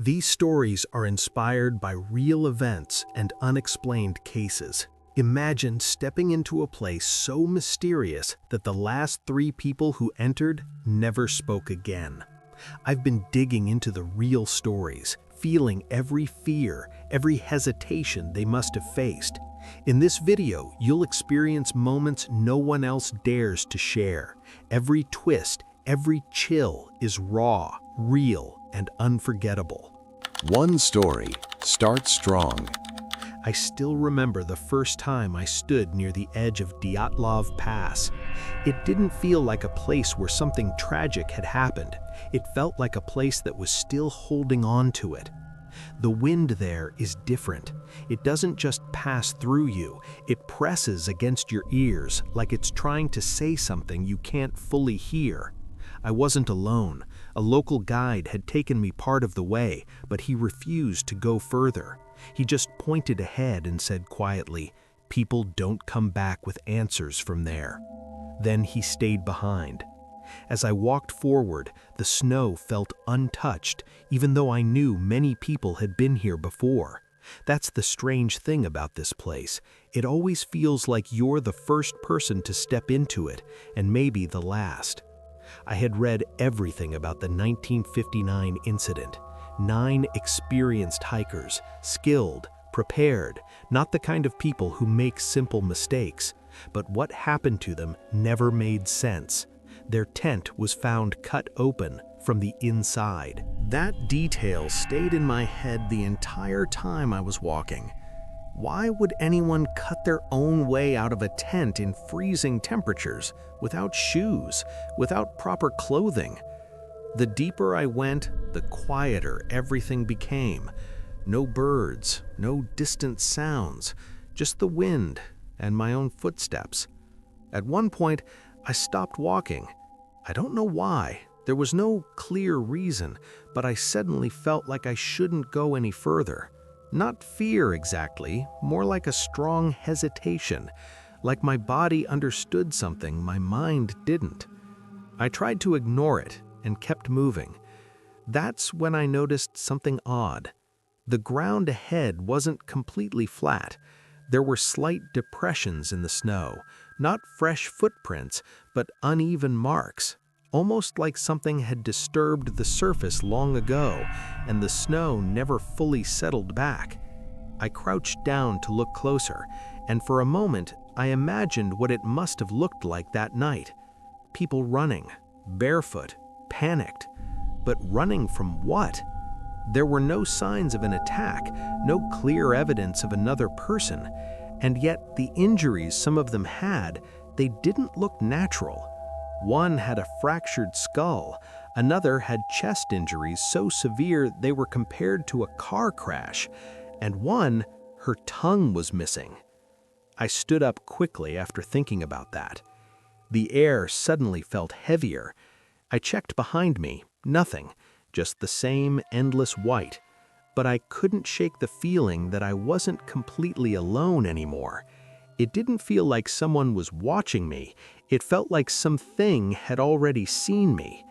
These stories are inspired by real events and unexplained cases. Imagine stepping into a place so mysterious that the last 3 people who entered never spoke again. I've been digging into the real stories, feeling every fear, every hesitation they must have faced. In this video, you'll experience moments no one else dares to share. Every twist, every chill is raw, real, and unforgettable. One story starts strong. I still remember the first time I stood near the edge of Dyatlov Pass. It didn't feel like a place where something tragic had happened. It felt like a place that was still holding on to it. The wind there is different. It doesn't just pass through you, it presses against your ears like it's trying to say something you can't fully hear. I wasn't alone. A local guide had taken me part of the way, but he refused to go further. He just pointed ahead and said quietly, "People don't come back with answers from there." Then he stayed behind. As I walked forward, the snow felt untouched, even though I knew many people had been here before. That's the strange thing about this place. It always feels like you're the first person to step into it, and maybe the last. I had read everything about the 1959 incident. 9 experienced hikers, skilled, prepared, not the kind of people who make simple mistakes. But what happened to them never made sense. Their tent was found cut open from the inside. That detail stayed in my head the entire time I was walking. Why would anyone cut their own way out of a tent in freezing temperatures, without shoes, without proper clothing? The deeper I went, the quieter everything became. No birds, no distant sounds, just the wind and my own footsteps. At one point, I stopped walking. I don't know why. There was no clear reason, but I suddenly felt like I shouldn't go any further. Not fear exactly, more like a strong hesitation, like my body understood something my mind didn't. I tried to ignore it and kept moving. That's when I noticed something odd. The ground ahead wasn't completely flat. There were slight depressions in the snow, not fresh footprints, but uneven marks, almost like something had disturbed the surface long ago, and the snow never fully settled back. I crouched down to look closer, and for a moment, I imagined what it must have looked like that night. People running, barefoot, panicked. But running from what? There were no signs of an attack, no clear evidence of another person, and yet the injuries some of them had, they didn't look natural. One had a fractured skull, another had chest injuries so severe they were compared to a car crash, and one, her tongue was missing. I stood up quickly after thinking about that. The air suddenly felt heavier. I checked behind me, nothing, just the same endless white. But I couldn't shake the feeling that I wasn't completely alone anymore. It didn't feel like someone was watching me. It felt like something had already seen me.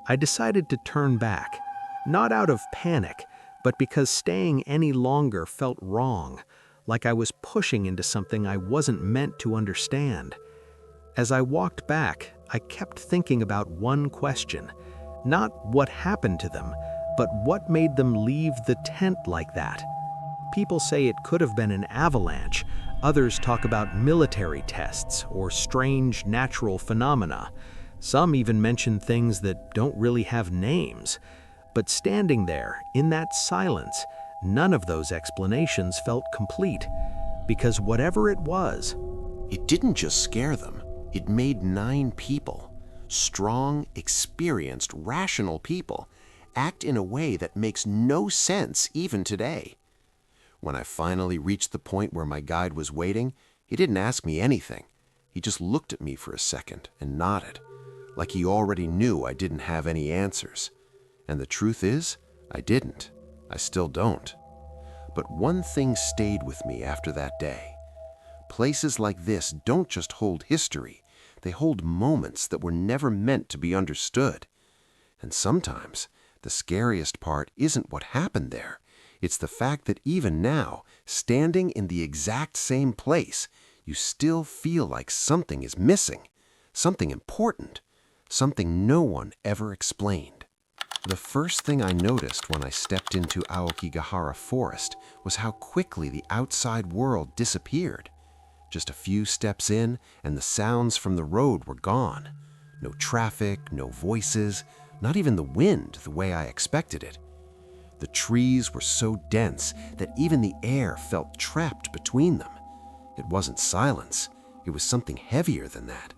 I decided to turn back, not out of panic, but because staying any longer felt wrong, like I was pushing into something I wasn't meant to understand. As I walked back, I kept thinking about one question. Not what happened to them, but what made them leave the tent like that. People say it could have been an avalanche. Others talk about military tests or strange natural phenomena. Some even mention things that don't really have names. But standing there, in that silence, none of those explanations felt complete. Because whatever it was, It didn't just scare them. It made 9 people, strong, experienced, rational people, act in a way that makes no sense even today. When I finally reached the point where my guide was waiting, he didn't ask me anything. He just looked at me for a second and nodded, like he already knew I didn't have any answers. And the truth is, I didn't. I still don't. But one thing stayed with me after that day. Places like this don't just hold history, they hold moments that were never meant to be understood. And sometimes The scariest part isn't what happened there. It's the fact that even now, standing in the exact same place, you still feel like something is missing, something important, something no one ever explained. The first thing I noticed when I stepped into Aokigahara Forest was how quickly the outside world disappeared. Just a few steps in, and the sounds from the road were gone. No traffic, no voices, not even the wind the way I expected it. The trees were so dense that even the air felt trapped between them. It wasn't silence, it was something heavier than that.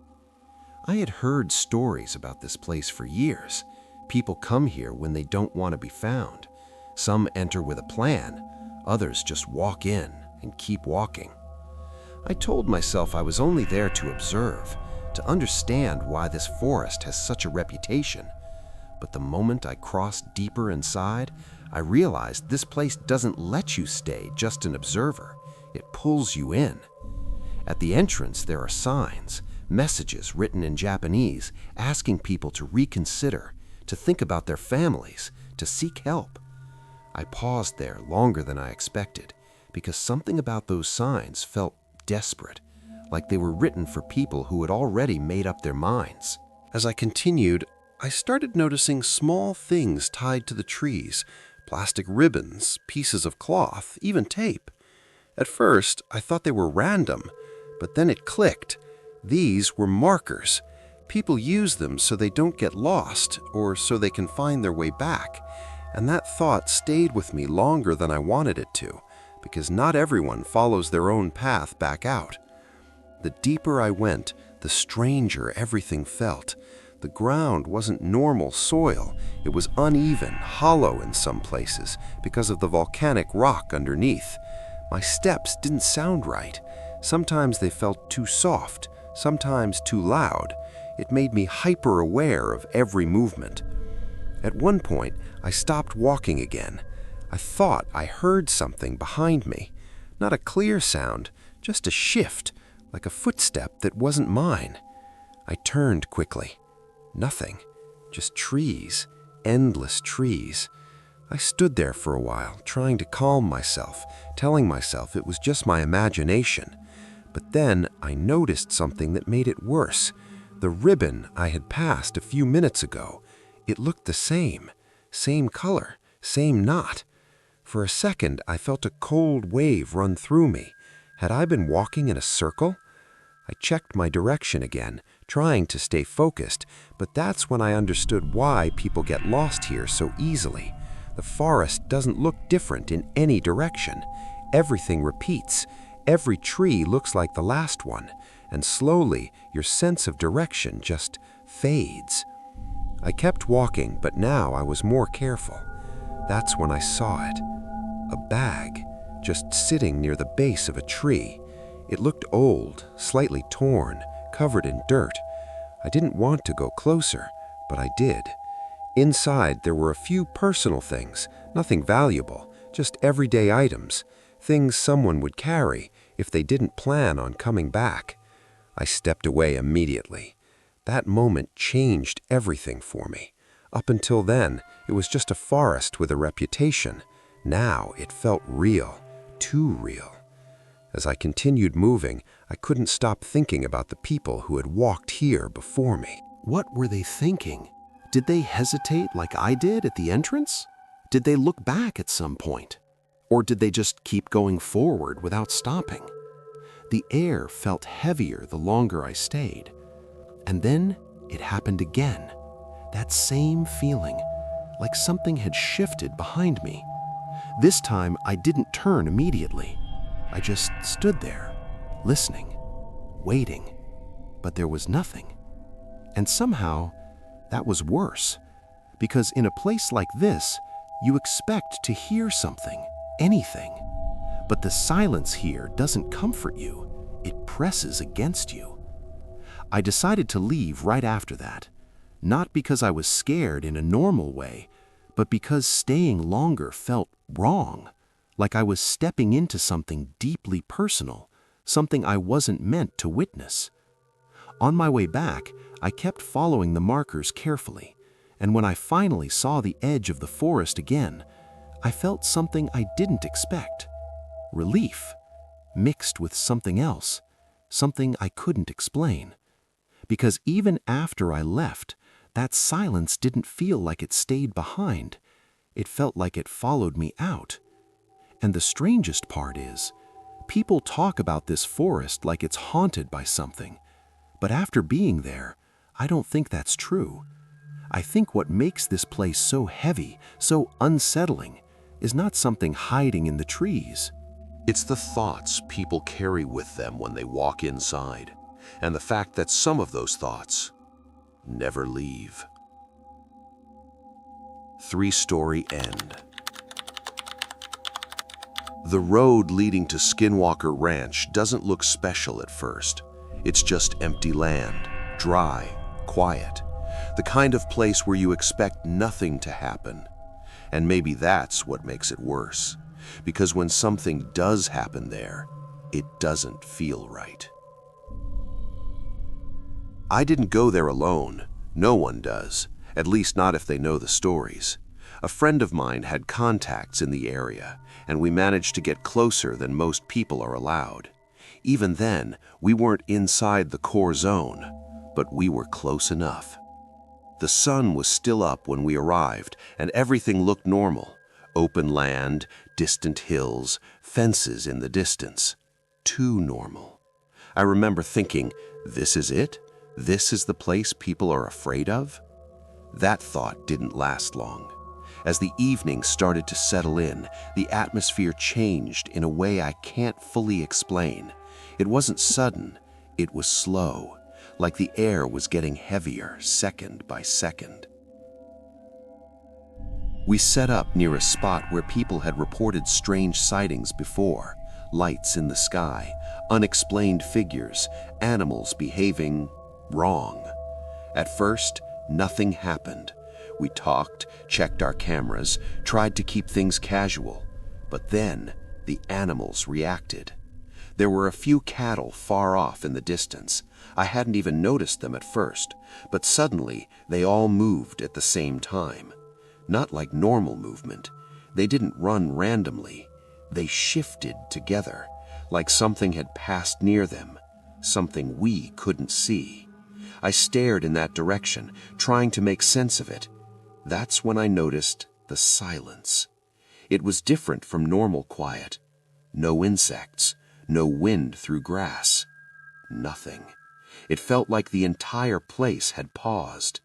I had heard stories about this place for years. People come here when they don't want to be found. Some enter with a plan, others just walk in and keep walking. I told myself I was only there to observe, to understand why this forest has such a reputation. But the moment I crossed deeper inside, I realized this place doesn't let you stay just an observer. It pulls you in. At the entrance, there are signs, messages written in Japanese, asking people to reconsider, to think about their families, to seek help. I paused there longer than I expected, because something about those signs felt desperate, like they were written for people who had already made up their minds. As I continued, I started noticing small things tied to the trees, plastic ribbons, pieces of cloth, even tape. At first, I thought they were random, but then it clicked. These were markers. People use them so they don't get lost or so they can find their way back. And that thought stayed with me longer than I wanted it to, because not everyone follows their own path back out. The deeper I went, the stranger everything felt. The ground wasn't normal soil. It was uneven, hollow in some places because of the volcanic rock underneath. My steps didn't sound right. Sometimes they felt too soft, sometimes too loud. It made me hyper-aware of every movement. At one point, I stopped walking again. I thought I heard something behind me. Not a clear sound, just a shift, like a footstep that wasn't mine. I turned quickly. Nothing, just trees, endless trees. I stood there for a while, trying to calm myself, telling myself it was just my imagination. But then I noticed something that made it worse. The ribbon I had passed a few minutes ago, it looked the same color, same knot. For a second, I felt a cold wave run through me. Had I been walking in a circle? I checked my direction again, trying to stay focused, but that's when I understood why people get lost here so easily. The forest doesn't look different in any direction. Everything repeats. Every tree looks like the last one, and slowly your sense of direction just fades. I kept walking, but now I was more careful. That's when I saw it. A bag, just sitting near the base of a tree. It looked old, slightly torn, covered in dirt. I didn't want to go closer, but I did. Inside, there were a few personal things, nothing valuable, just everyday items, things someone would carry if they didn't plan on coming back. I stepped away immediately. That moment changed everything for me. Up until then, it was just a forest with a reputation. Now it felt real, too real. As I continued moving, I couldn't stop thinking about the people who had walked here before me. What were they thinking? Did they hesitate like I did at the entrance? Did they look back at some point? Or did they just keep going forward without stopping? The air felt heavier the longer I stayed. And then it happened again. That same feeling, like something had shifted behind me. This time I didn't turn immediately. I just stood there, listening, waiting, but there was nothing. And somehow, that was worse, because in a place like this, you expect to hear something, anything. But the silence here doesn't comfort you, it presses against you. I decided to leave right after that, not because I was scared in a normal way, but because staying longer felt wrong. Like I was stepping into something deeply personal, something I wasn't meant to witness. On my way back, I kept following the markers carefully, And when I finally saw the edge of the forest again, I felt something I didn't expect. Relief, mixed with something else, something I couldn't explain. Because even after I left, that silence didn't feel like it stayed behind. It felt like it followed me out. And the strangest part is, people talk about this forest like it's haunted by something. But after being there, I don't think that's true. I think what makes this place so heavy, so unsettling, is not something hiding in the trees. It's the thoughts people carry with them when they walk inside, and the fact that some of those thoughts never leave. 3-story end. The road leading to Skinwalker Ranch doesn't look special at first. It's just empty land, dry, quiet. The kind of place where you expect nothing to happen. And maybe that's what makes it worse. Because when something does happen there, it doesn't feel right. I didn't go there alone. No one does, at least not if they know the stories. A friend of mine had contacts in the area, and we managed to get closer than most people are allowed. Even then, we weren't inside the core zone, but we were close enough. The sun was still up when we arrived, and everything looked normal. Open land, distant hills, fences in the distance. Too normal. I remember thinking, this is it? This is the place people are afraid of? That thought didn't last long. As the evening started to settle in, the atmosphere changed in a way I can't fully explain. It wasn't sudden, it was slow, like the air was getting heavier second by second. We set up near a spot where people had reported strange sightings before. Lights in the sky, unexplained figures, animals behaving wrong. At first, nothing happened. We talked, checked our cameras, tried to keep things casual. But then, the animals reacted. There were a few cattle far off in the distance. I hadn't even noticed them at first, but suddenly they all moved at the same time. Not like normal movement. They didn't run randomly. They shifted together, like something had passed near them, something we couldn't see. I stared in that direction, trying to make sense of it. That's when I noticed the silence. It was different from normal quiet. No insects, no wind through grass. Nothing. It felt like the entire place had paused.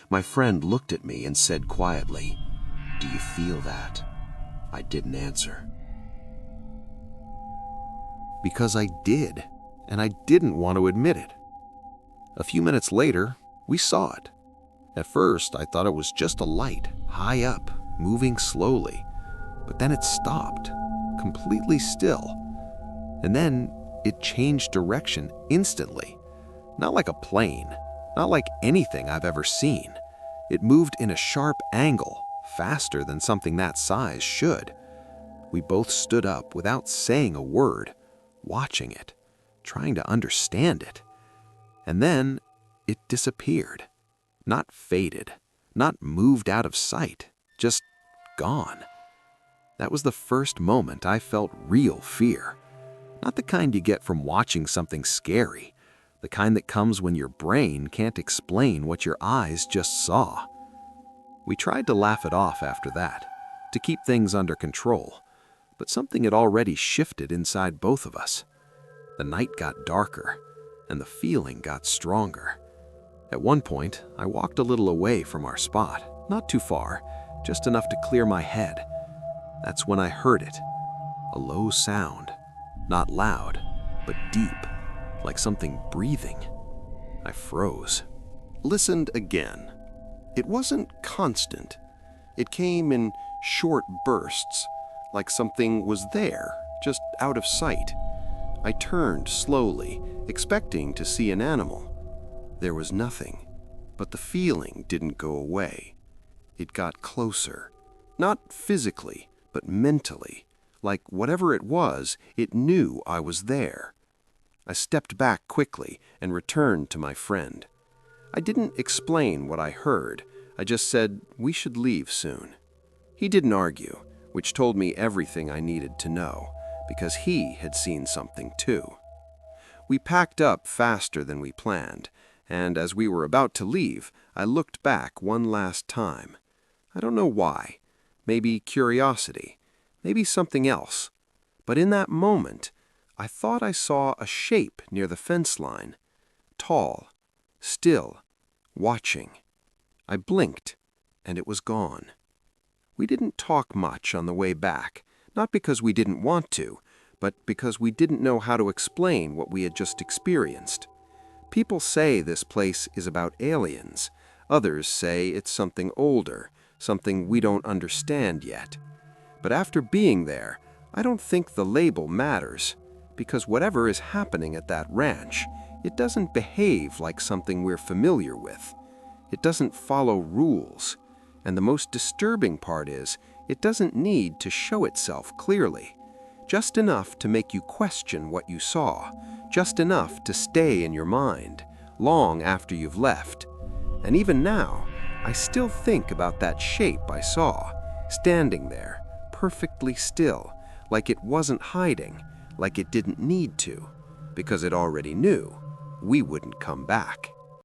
My friend looked at me and said quietly, "Do you feel that?" I didn't answer. Because I did, and I didn't want to admit it. A few minutes later, we saw it. At first, I thought it was just a light, high up, moving slowly. But then it stopped, completely still. And then it changed direction instantly. Not like a plane, not like anything I've ever seen. It moved in a sharp angle, faster than something that size should. We both stood up without saying a word, watching it, trying to understand it. And then it disappeared. Not faded, not moved out of sight, just gone. That was the first moment I felt real fear. Not the kind you get from watching something scary, the kind that comes when your brain can't explain what your eyes just saw. We tried to laugh it off after that, to keep things under control, but something had already shifted inside both of us. The night got darker, and the feeling got stronger. At one point, I walked a little away from our spot, not too far, just enough to clear my head. That's when I heard it, a low sound, not loud, but deep, like something breathing. I froze. Listened again. It wasn't constant. It came in short bursts, like something was there, just out of sight. I turned slowly, expecting to see an animal. There was nothing, but the feeling didn't go away. It got closer, not physically, but mentally, like whatever it was, it knew I was there. I stepped back quickly and returned to my friend. I didn't explain what I heard. I just said we should leave soon. He didn't argue, which told me everything I needed to know, because he had seen something too. We packed up faster than we planned, and as we were about to leave, I looked back one last time. I don't know why. Maybe curiosity. Maybe something else. But in that moment, I thought I saw a shape near the fence line. Tall, still, watching. I blinked, and it was gone. We didn't talk much on the way back, not because we didn't want to, but because we didn't know how to explain what we had just experienced. People say this place is about aliens. Others say it's something older, something we don't understand yet. But after being there, I don't think the label matters, because whatever is happening at that ranch, it doesn't behave like something we're familiar with. It doesn't follow rules. And the most disturbing part is, it doesn't need to show itself clearly. Just enough to make you question what you saw, just enough to stay in your mind, long after you've left. And even now, I still think about that shape I saw, standing there, perfectly still, like it wasn't hiding, like it didn't need to, because it already knew we wouldn't come back.